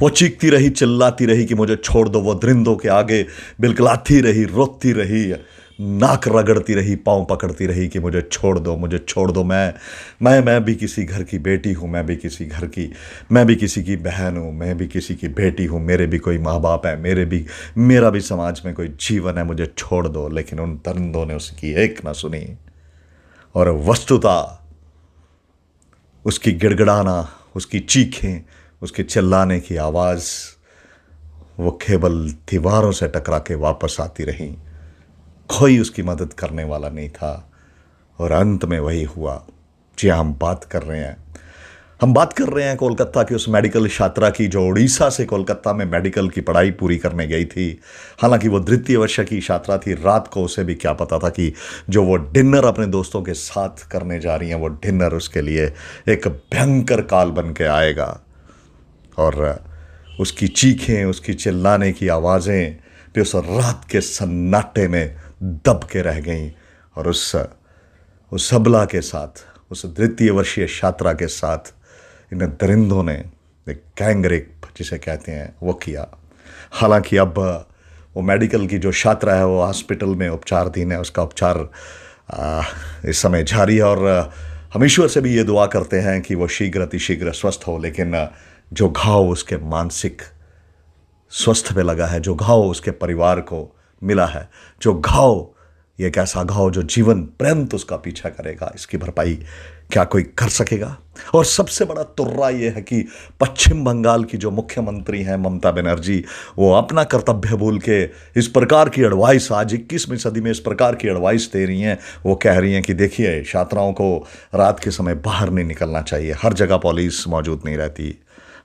वो चीखती रही, चिल्लाती रही कि मुझे छोड़ दो। वो दरिंदों के आगे बिलखलाती रही, रोती रही, नाक रगड़ती रही, पाँव पकड़ती रही कि मुझे छोड़ दो, मुझे छोड़ दो। मैं भी किसी घर की बेटी हूँ, मैं भी किसी घर की, मैं भी किसी की बहन हूँ, मैं भी किसी की बेटी हूँ, मेरे भी कोई माँ बाप है, मेरा भी समाज में कोई जीवन है, मुझे छोड़ दो। लेकिन उन दरिंदों ने उसकी एक ना सुनी, और वस्तुतः उसकी गिड़गिड़ाना, उसकी चीखें, उसके चिल्लाने की आवाज़ वो केवल दीवारों से टकरा के वापस आती रही। कोई उसकी मदद करने वाला नहीं था, और अंत में वही हुआ। जी हाँ, हम बात कर रहे हैं कोलकाता की उस मेडिकल छात्रा की जो उड़ीसा से कोलकाता में मेडिकल की पढ़ाई पूरी करने गई थी। हालांकि वो द्वितीय वर्ष की छात्रा थी। रात को उसे भी क्या पता था कि जो वो डिनर अपने दोस्तों के साथ करने जा रही हैं, वो डिनर उसके लिए एक भयंकर काल बन के आएगा। और उसकी चीखें, उसकी चिल्लाने की आवाज़ें भी उस रात के सन्नाटे में दब के रह गईं। और उस अबला के साथ, उस द्वितीय वर्षीय छात्रा के साथ इन दरिंदों ने एक गैंग रेप जिसे कहते हैं वो किया। हालांकि अब वो मेडिकल की जो छात्रा है वो हॉस्पिटल में उपचाराधीन है। उसका उपचार इस समय जारी है, और हम ईश्वर से भी ये दुआ करते हैं कि वो शीघ्र अतिशीघ्र स्वस्थ हो। लेकिन जो घाव उसके मानसिक स्वस्थ पे लगा है, जो घाव उसके परिवार को मिला है, जो घाव, ये एक ऐसा घाव जो जीवन पर्यंत उसका पीछा करेगा, इसकी भरपाई क्या कोई कर सकेगा? और सबसे बड़ा तुर्रा ये है कि पश्चिम बंगाल की जो मुख्यमंत्री हैं ममता बनर्जी, वो अपना कर्तव्य भूल के इस प्रकार की एडवाइस, आज 21वीं सदी में इस प्रकार की एडवाइस दे रही हैं। वो कह रही हैं कि देखिए, छात्राओं को रात के समय बाहर नहीं निकलना चाहिए, हर जगह पुलिस मौजूद नहीं रहती।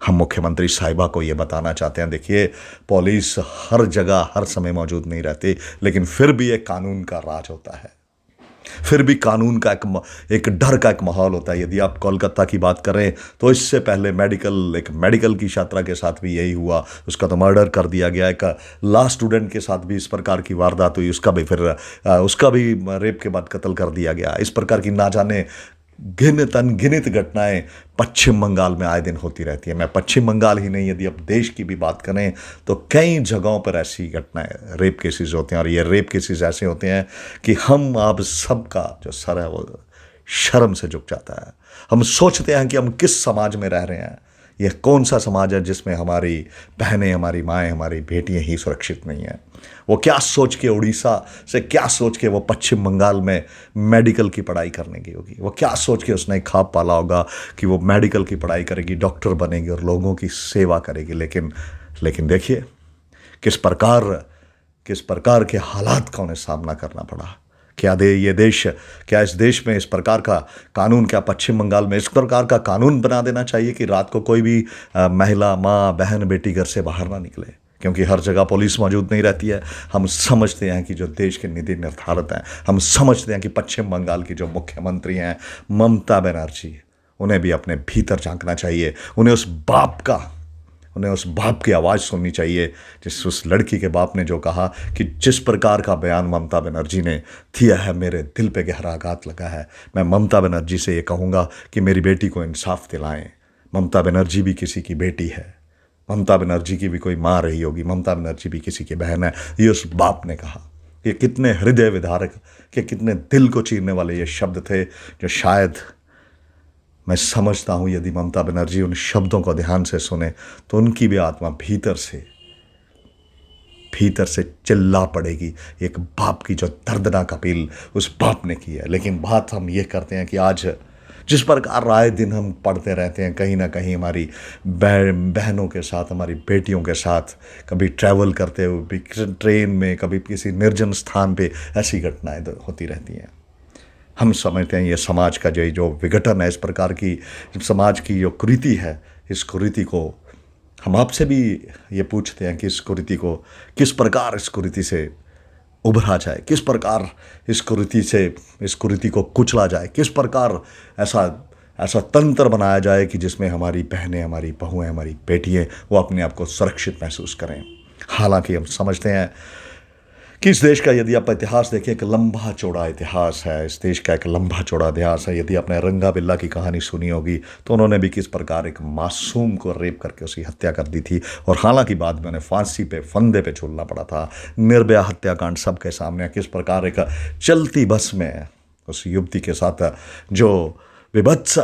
हम मुख्यमंत्री साहिबा को ये बताना चाहते हैं, देखिए, पुलिस हर जगह हर समय मौजूद नहीं रहती, लेकिन फिर भी एक कानून का राज होता है, फिर भी कानून का एक डर का एक माहौल होता है। यदि आप कोलकाता की बात करें तो इससे पहले एक मेडिकल की छात्रा के साथ भी यही हुआ। उसका तो मर्डर कर दिया गया। एक लॉ स्टूडेंट के साथ भी इस प्रकार की वारदात हुई, उसका भी रेप के बाद कत्ल कर दिया गया। इस प्रकार की ना जाने अनगिनत घटनाएं पश्चिम बंगाल में आए दिन होती रहती है। मैं पश्चिम बंगाल ही नहीं, यदि अब देश की भी बात करें तो कई जगहों पर ऐसी घटनाएं, रेप केसेस होते हैं। और ये रेप केसेस ऐसे होते हैं कि हम आप सबका जो सर है वो शर्म से झुक जाता है। हम सोचते हैं कि हम किस समाज में रह रहे हैं, यह कौन सा समाज है जिसमें हमारी बहनें, हमारी माएँ, हमारी बेटियाँ ही सुरक्षित नहीं हैं। वो क्या सोच के उड़ीसा से, क्या सोच के वो पश्चिम बंगाल में मेडिकल की पढ़ाई करने की होगी? वो क्या सोच के उसने ख्वाब पाला होगा कि वो मेडिकल की पढ़ाई करेगी, डॉक्टर बनेगी और लोगों की सेवा करेगी। लेकिन देखिए किस प्रकार के हालात का उन्हें सामना करना पड़ा। क्या इस देश में इस प्रकार का कानून, क्या पश्चिम बंगाल में इस प्रकार का कानून बना देना चाहिए कि रात को कोई भी महिला, माँ, बहन, बेटी घर से बाहर ना निकले, क्योंकि हर जगह पुलिस मौजूद नहीं रहती है? हम समझते हैं कि जो देश के नीति निर्धारक हैं, हम समझते हैं कि पश्चिम बंगाल की जो मुख्यमंत्री हैं ममता बनर्जी, उन्हें भी अपने भीतर झांकना चाहिए। उन्हें उस बाप की आवाज़ सुननी चाहिए, उस लड़की के बाप ने जो कहा कि जिस प्रकार का बयान ममता बनर्जी ने दिया है, मेरे दिल पे गहरा आघात लगा है। मैं ममता बनर्जी से ये कहूँगा कि मेरी बेटी को इंसाफ दिलाएं। ममता बनर्जी भी किसी की बेटी है, ममता बनर्जी की भी कोई माँ रही होगी, ममता बनर्जी भी किसी की बहन है। ये उस बाप ने कहा। ये कितने हृदय विदारक, कि कितने दिल को चीरने वाले ये शब्द थे, जो शायद मैं समझता हूँ यदि ममता बनर्जी उन शब्दों को ध्यान से सुने तो उनकी भी आत्मा भीतर से चिल्ला पड़ेगी। एक बाप की जो दर्दनाक अपील उस बाप ने की है। लेकिन बात हम ये करते हैं कि आज जिस प्रकार आए दिन हम पढ़ते रहते हैं, कहीं ना कहीं हमारी बहनों के साथ, हमारी बेटियों के साथ, कभी ट्रैवल करते हुए ट्रेन में, कभी किसी निर्जन स्थान पे ऐसी घटनाएं होती रहती हैं। हम समझते हैं ये समाज का जो विघटन है, इस प्रकार की समाज की जो कुरीति है, इस कुरीति को हम आपसे भी ये पूछते हैं कि किस प्रकार इस कुरीति से उभरा जाए, किस प्रकार इस कुरीति को कुचला जाए, किस प्रकार ऐसा तंत्र बनाया जाए कि जिसमें हमारी बहनें, हमारी बहुएं, हमारी बेटियां वो अपने आप को सुरक्षित महसूस करें। हालांकि हम समझते हैं कि इस देश का यदि आप इतिहास देखें, एक लंबा चौड़ा इतिहास है। इस देश का एक लंबा चौड़ा इतिहास है। यदि आपने रंगा बिल्ला की कहानी सुनी होगी तो उन्होंने भी किस प्रकार एक मासूम को रेप करके उसकी हत्या कर दी थी, और हालांकि बाद में उन्हें फांसी पे फंदे पे झूलना पड़ा था। निर्भया हत्याकांड सबके सामने, किस प्रकार एक चलती बस में उस युवती के साथ जो विभत्स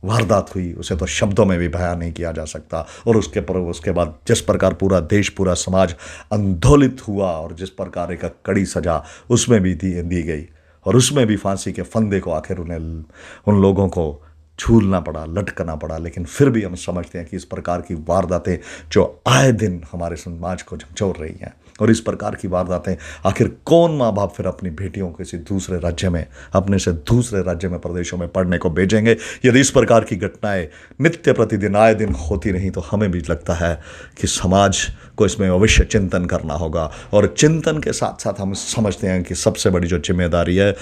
वारदात हुई उसे तो शब्दों में भी बयान नहीं किया जा सकता। और उसके बाद जिस प्रकार पूरा देश, पूरा समाज आंदोलित हुआ, और जिस प्रकार एक कड़ी सजा उसमें भी दी गई, और उसमें भी फांसी के फंदे को आखिर उन लोगों को झूलना पड़ा, लटकना पड़ा। लेकिन फिर भी हम समझते हैं कि इस प्रकार की वारदातें जो आए दिन हमारे समाज को झकझोर रही हैं, और इस प्रकार की वारदातें आखिर कौन माँ बाप फिर अपनी बेटियों को किसी दूसरे राज्य में, अपने से दूसरे राज्य में, प्रदेशों में पढ़ने को भेजेंगे? यदि इस प्रकार की घटनाएं नित्य प्रतिदिन आए दिन होती रहीं तो हमें भी लगता है कि समाज को इसमें अवश्य चिंतन करना होगा। और चिंतन के साथ साथ हम समझते हैं कि सबसे बड़ी जो जिम्मेदारी है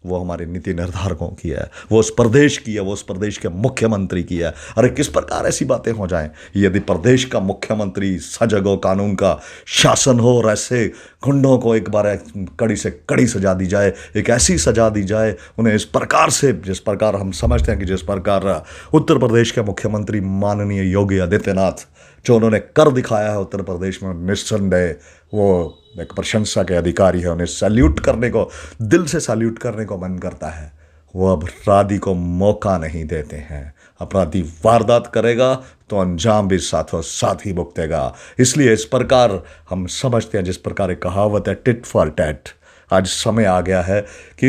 वो हमारे नीति निर्धारकों की है, वो उस प्रदेश की है, वो उस प्रदेश के मुख्यमंत्री की है। अरे किस प्रकार ऐसी बातें हो जाएं? यदि प्रदेश का मुख्यमंत्री सजग हो, कानून का शासन हो, और ऐसे गुंडों को एक बार कड़ी से कड़ी सजा दी जाए, एक ऐसी सजा दी जाए उन्हें इस प्रकार से, जिस प्रकार हम समझते हैं कि जिस प्रकार उत्तर प्रदेश के मुख्यमंत्री माननीय योगी आदित्यनाथ जो उन्होंने कर दिखाया है उत्तर प्रदेश में, निस्संदेह वो एक प्रशंसा के अधिकारी है। उन्हें सैल्यूट करने को, दिल से सैल्यूट करने को मन करता है। वो अब अपराधी को मौका नहीं देते हैं। अपराधी वारदात करेगा तो अंजाम भी साथों साथ ही भुगतेगा। इसलिए इस प्रकार हम समझते हैं, जिस प्रकार एक कहावत है टिट फॉर टैट, आज समय आ गया है कि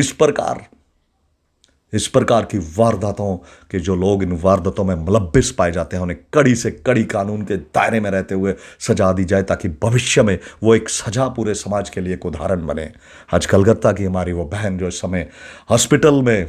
इस प्रकार की वारदातों के जो लोग इन वारदातों में मुलव्विस पाए जाते हैं उन्हें कड़ी से कड़ी कानून के दायरे में रहते हुए सजा दी जाए, ताकि भविष्य में वो एक सजा पूरे समाज के लिए एक उदाहरण बने। आज कलकत्ता की हमारी वो बहन जो इस समय हॉस्पिटल में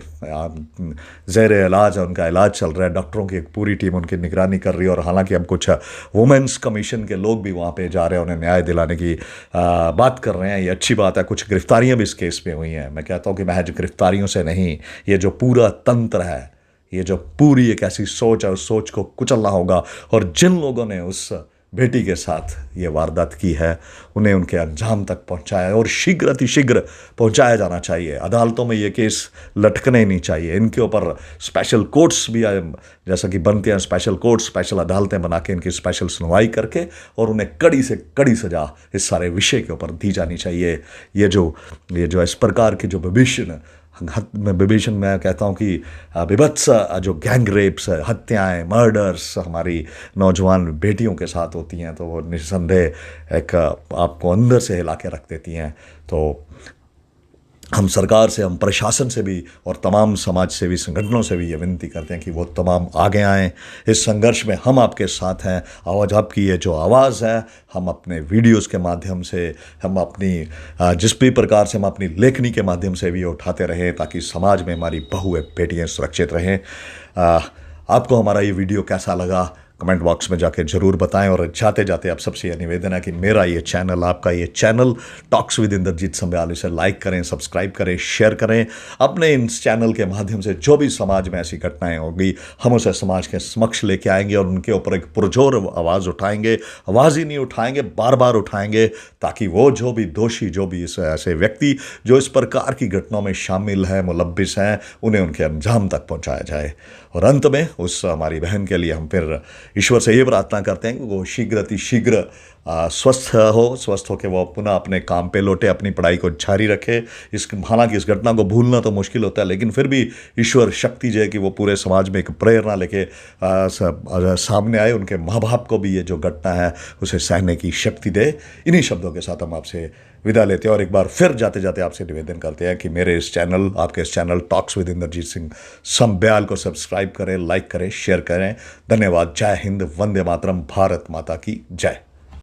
ज़ेर इलाज है, उनका इलाज चल रहा है, डॉक्टरों की एक पूरी टीम उनकी निगरानी कर रही है। और हालांकि अब कुछ वुमेंस कमीशन के लोग भी वहाँ पर जा रहे हैं, उन्हें न्याय दिलाने की बात कर रहे हैं। ये अच्छी बात है। कुछ गिरफ्तारियाँ भी इस केस में हुई हैं। मैं कहता हूँ कि महज गिरफ्तारियों से नहीं, ये जो पूरा तंत्र है, ये जो पूरी एक ऐसी सोच है, उस सोच को कुचलना होगा। और जिन लोगों ने उस बेटी के साथ ये वारदात की है उन्हें उनके अंजाम तक पहुंचाया, और शीघ्र अतिशीघ्र पहुंचाया जाना चाहिए। अदालतों में ये केस लटकने नहीं चाहिए। इनके ऊपर स्पेशल कोर्ट्स भी जैसा कि बनते हैं, स्पेशल कोर्ट्स, स्पेशल अदालतें बना के इनकी स्पेशल सुनवाई करके और उन्हें कड़ी से कड़ी सजा इस सारे विषय के ऊपर दी जानी चाहिए। ये जो इस प्रकार के जो विभीषण मैं कहता हूँ कि विभत्स जो गैंग रेप्स, हत्याएं, मर्डर्स हमारी नौजवान बेटियों के साथ होती हैं, तो वो निस्संदेह एक आपको अंदर से हिला के रख देती हैं। तो हम सरकार से, हम प्रशासन से भी और तमाम समाज सेवी संगठनों से भी ये विनती करते हैं कि वो तमाम आगे आएँ इस संघर्ष में। हम आपके साथ हैं। आवाज़ आपकी ये जो आवाज़ है, हम अपने वीडियोस के माध्यम से, हम अपनी जिस भी प्रकार से हम अपनी लेखनी के माध्यम से भी उठाते रहें, ताकि समाज में हमारी बहुएं बेटियाँ सुरक्षित रहें। आपको हमारा ये वीडियो कैसा लगा कमेंट बॉक्स में जाके ज़रूर बताएं। और जाते जाते आप सबसे यह निवेदन है कि मेरा ये चैनल, आपका ये channel talks with Indrajeet Sambyal, इसे लाइक करें, सब्सक्राइब करें, शेयर करें। अपने इस चैनल के माध्यम से जो भी समाज में ऐसी घटनाएं होगी हम उसे समाज के समक्ष लेके आएंगे और उनके ऊपर एक पुरजोर आवाज़ उठाएंगे। आवाज़ ही नहीं उठाएंगे, बार बार उठाएंगे, ताकि वो जो भी दोषी, जो भी ऐसे व्यक्ति जो इस प्रकार की घटनाओं में शामिल हैं, मुलव्विस हैं, उन्हें उनके अंजाम तक पहुँचाया जाए। और अंत में उस हमारी बहन के लिए हम फिर ईश्वर से ये प्रार्थना करते हैं कि वो शीघ्र अतिशीघ्र स्वस्थ हो के वो पुनः अपने काम पे लौटे, अपनी पढ़ाई को जारी रखे। हालांकि इस घटना को भूलना तो मुश्किल होता है, लेकिन फिर भी ईश्वर शक्ति जो है कि वो पूरे समाज में एक प्रेरणा लेके सामने आए, उनके माँ बाप को भी ये जो घटना है उसे सहने की शक्ति दे। इन्हीं शब्दों के साथ हम आपसे विदा लेते हैं और एक बार फिर जाते जाते आपसे निवेदन करते हैं कि मेरे इस चैनल, आपके इस channel talks with Inderjeet Singh Sambyal को सब्सक्राइब करें, लाइक करें, शेयर करें। धन्यवाद। जय हिंद, वंदे मातरम, भारत माता की जय।